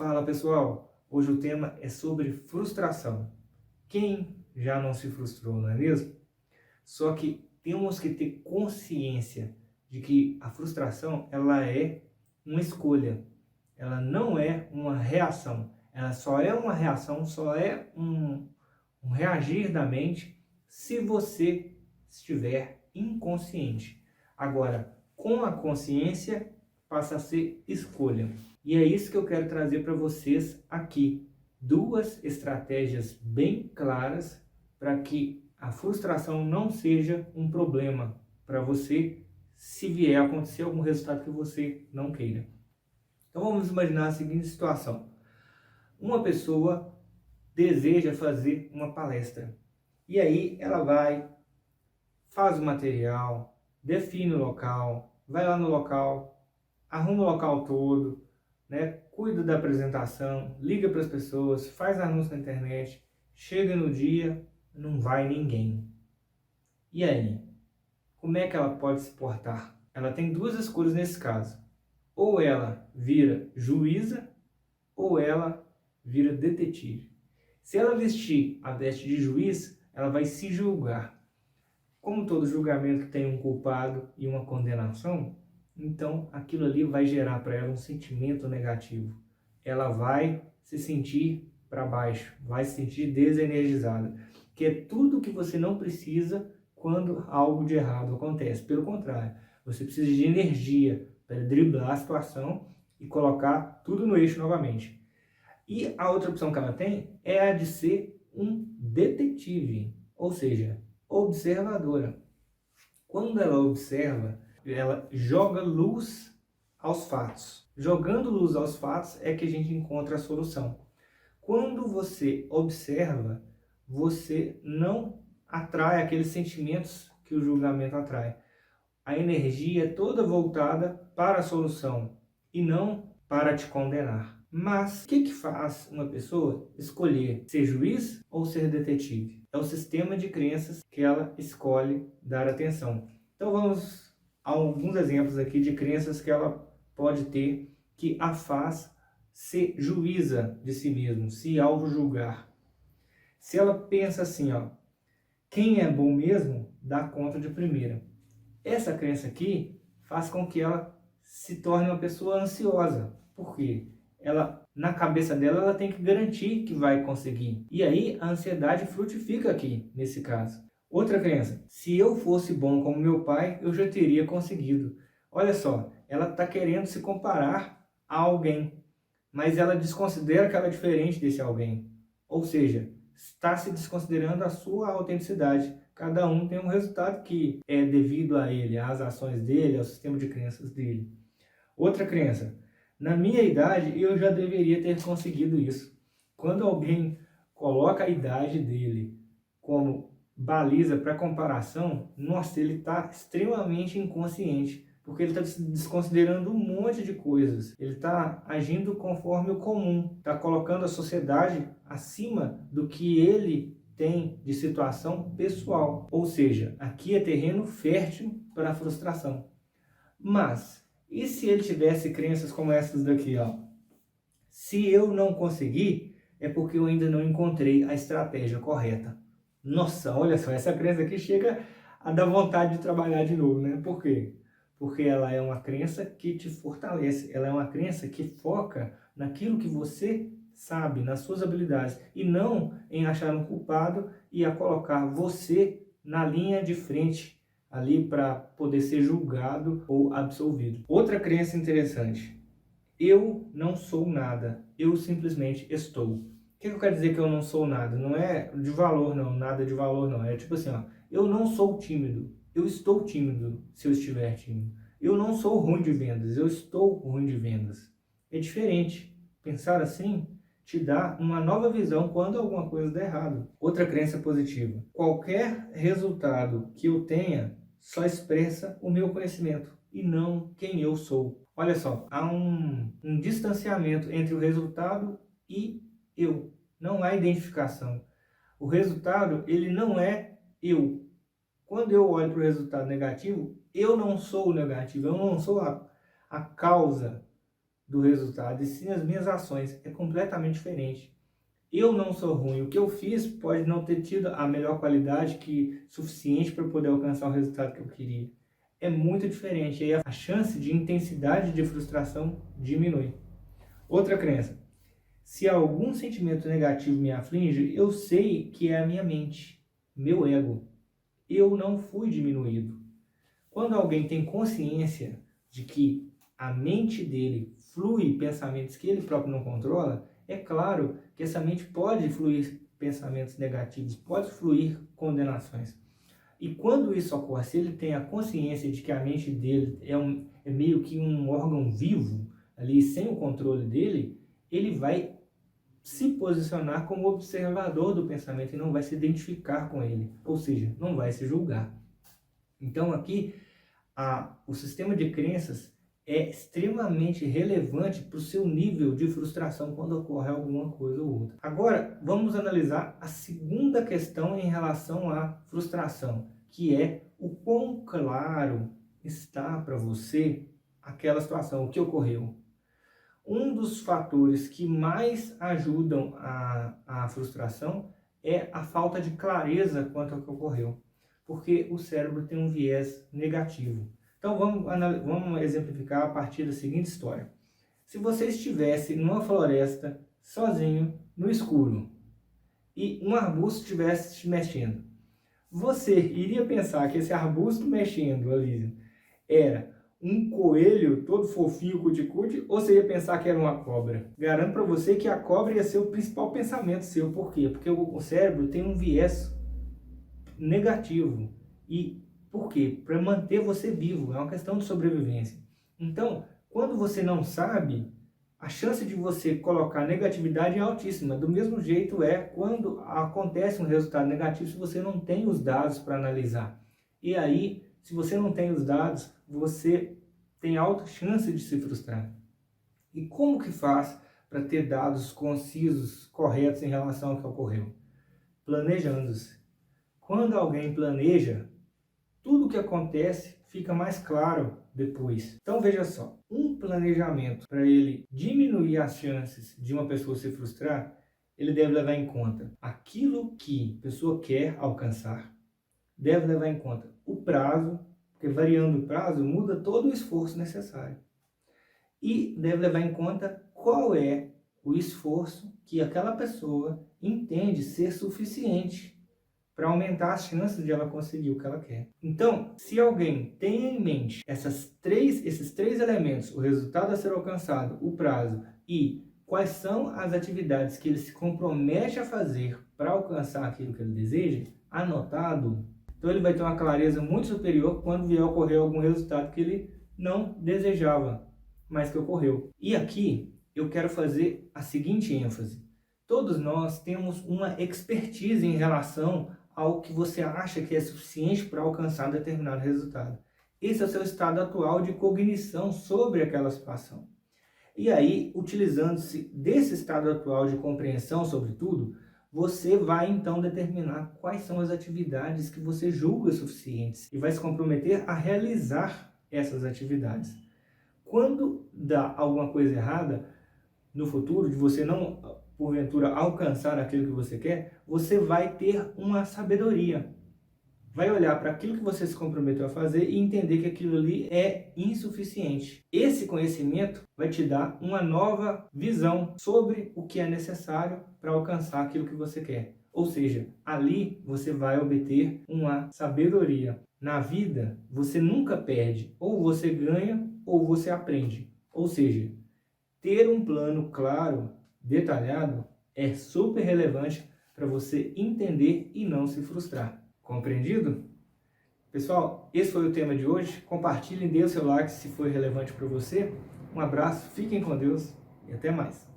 Fala pessoal, hoje o tema é sobre frustração. Quem já não se frustrou, não é mesmo? Só que temos que ter consciência de que a frustração ela é uma escolha, ela não é uma reação, ela só é uma reação, só é um reagir da mente se você estiver inconsciente. Agora, com a consciência, passa a ser escolha. E é isso que eu quero trazer para vocês aqui. Duas estratégias bem claras para que a frustração não seja um problema para você se vier a acontecer algum resultado que você não queira. Então vamos imaginar a seguinte situação. Uma pessoa deseja fazer uma palestra. E aí ela vai, faz o material, define o local, vai lá no local, arruma o local todo, né? Cuida da apresentação, liga para as pessoas, faz anúncio na internet, chega no dia, não vai ninguém. E aí? Como é que ela pode se portar? Ela tem duas escolhas nesse caso. Ou ela vira juíza, ou ela vira detetive. Se ela vestir a veste de juiz, ela vai se julgar. Como todo julgamento tem um culpado e uma condenação, então aquilo ali vai gerar para ela um sentimento negativo. Ela vai se sentir para baixo, vai se sentir desenergizada, que é tudo que você não precisa quando algo de errado acontece. Pelo contrário, você precisa de energia para driblar a situação e colocar tudo no eixo novamente. E a outra opção que ela tem é a de ser um detetive, ou seja, observadora. Quando ela observa, ela joga luz aos fatos. Jogando luz aos fatos é que a gente encontra a solução. Quando você observa, você não atrai aqueles sentimentos que o julgamento atrai. A energia é toda voltada para a solução e não para te condenar. Mas o que faz uma pessoa escolher ser juiz ou ser detetive? É o sistema de crenças que ela escolhe dar atenção. Então vamos a alguns exemplos aqui de crenças que ela pode ter que a faz ser juíza de si mesmo, se auto-julgar. Se ela pensa assim, ó, quem é bom mesmo dá conta de primeira. Essa crença aqui faz com que ela se torne uma pessoa ansiosa. Por quê? Ela, na cabeça dela, ela tem que garantir que vai conseguir. E aí a ansiedade frutifica aqui, nesse caso. Outra crença, se eu fosse bom como meu pai, eu já teria conseguido. Olha só, ela está querendo se comparar a alguém, mas ela desconsidera que ela é diferente desse alguém. Ou seja, está se desconsiderando a sua autenticidade. Cada um tem um resultado que é devido a ele, às ações dele, ao sistema de crenças dele. Outra crença, na minha idade eu já deveria ter conseguido isso. Quando alguém coloca a idade dele como baliza para comparação, nossa, ele está extremamente inconsciente, porque ele está desconsiderando um monte de coisas. Ele está agindo conforme o comum, está colocando a sociedade acima do que ele tem de situação pessoal. Ou seja, aqui é terreno fértil para a frustração. Mas, e se ele tivesse crenças como essas daqui, ó? Se eu não conseguir, é porque eu ainda não encontrei a estratégia correta. Nossa, olha só, essa crença aqui chega a dar vontade de trabalhar de novo, né? Por quê? Porque ela é uma crença que te fortalece, ela é uma crença que foca naquilo que você sabe, nas suas habilidades, e não em achar um culpado e a colocar você na linha de frente ali para poder ser julgado ou absolvido. Outra crença interessante, eu não sou nada, eu simplesmente estou. O que eu quero dizer que eu não sou nada? Não é de valor não, nada de valor não, é tipo assim, ó, eu não sou tímido, eu estou tímido se eu estiver tímido. Eu não sou ruim de vendas, eu estou ruim de vendas. É diferente. Pensar assim te dá uma nova visão quando alguma coisa der errado. Outra crença positiva. Qualquer resultado que eu tenha só expressa o meu conhecimento e não quem eu sou. Olha só, há um distanciamento entre o resultado e eu. Não há identificação. O resultado, ele não é eu. Quando eu olho para o resultado negativo, eu não sou o negativo, eu não sou a causa do resultado, e sim as minhas ações. É completamente diferente. Eu não sou ruim. O que eu fiz pode não ter tido a melhor qualidade suficiente para poder alcançar o resultado que eu queria. É muito diferente. E aí a chance de intensidade de frustração diminui. Outra crença. Se algum sentimento negativo me aflige, eu sei que é a minha mente, meu ego. Eu não fui diminuído. Quando alguém tem consciência de que a mente dele flui pensamentos que ele próprio não controla, é claro que essa mente pode fluir pensamentos negativos, pode fluir condenações. E quando isso ocorre, se ele tem a consciência de que a mente dele é meio que um órgão vivo, ali sem o controle dele, ele vai se posicionar como observador do pensamento e não vai se identificar com ele, ou seja, não vai se julgar. Então aqui, o sistema de crenças é extremamente relevante para o seu nível de frustração quando ocorre alguma coisa ou outra. Agora, vamos analisar a segunda questão em relação à frustração, que é o quão claro está para você aquela situação, o que ocorreu. Um dos fatores que mais ajudam a frustração é a falta de clareza quanto ao que ocorreu, porque o cérebro tem um viés negativo. Então vamos exemplificar a partir da seguinte história. Se você estivesse numa floresta, sozinho, no escuro, e um arbusto estivesse te mexendo, você iria pensar que esse arbusto mexendo ali era um coelho todo fofinho, cuticute, ou você ia pensar que era uma cobra? Garanto para você que a cobra ia ser o principal pensamento seu. Por quê? Porque o cérebro tem um viés negativo. E por quê? Para manter você vivo. É uma questão de sobrevivência. Então, quando você não sabe, a chance de você colocar negatividade é altíssima. Do mesmo jeito é quando acontece um resultado negativo se você não tem os dados para analisar. E aí, se você não tem os dados, você tem alta chance de se frustrar. E como que faz para ter dados concisos, corretos em relação ao que ocorreu? Planejando-se. Quando alguém planeja, tudo o que acontece fica mais claro depois. Então veja só, um planejamento para ele diminuir as chances de uma pessoa se frustrar, ele deve levar em conta aquilo que a pessoa quer alcançar, deve levar em conta o prazo, porque variando o prazo muda todo o esforço necessário. E deve levar em conta qual é o esforço que aquela pessoa entende ser suficiente para aumentar as chances de ela conseguir o que ela quer. Então, se alguém tem em mente esses três elementos, o resultado a ser alcançado, o prazo e quais são as atividades que ele se compromete a fazer para alcançar aquilo que ele deseja, anotado, então ele vai ter uma clareza muito superior quando vier ocorrer algum resultado que ele não desejava, mas que ocorreu. E aqui eu quero fazer a seguinte ênfase. Todos nós temos uma expertise em relação ao que você acha que é suficiente para alcançar determinado resultado. Esse é o seu estado atual de cognição sobre aquela situação. E aí, utilizando-se desse estado atual de compreensão sobre tudo, você vai então determinar quais são as atividades que você julga suficientes e vai se comprometer a realizar essas atividades. Quando dá alguma coisa errada no futuro, de você não, porventura, alcançar aquilo que você quer, você vai ter uma sabedoria. Vai olhar para aquilo que você se comprometeu a fazer e entender que aquilo ali é insuficiente. Esse conhecimento vai te dar uma nova visão sobre o que é necessário para alcançar aquilo que você quer. Ou seja, ali você vai obter uma sabedoria. Na vida, você nunca perde. Ou você ganha ou você aprende. Ou seja, ter um plano claro, detalhado, é super relevante para você entender e não se frustrar. Compreendido? Pessoal, esse foi o tema de hoje. Compartilhem, dê o seu like se foi relevante para você. Um abraço, fiquem com Deus e até mais.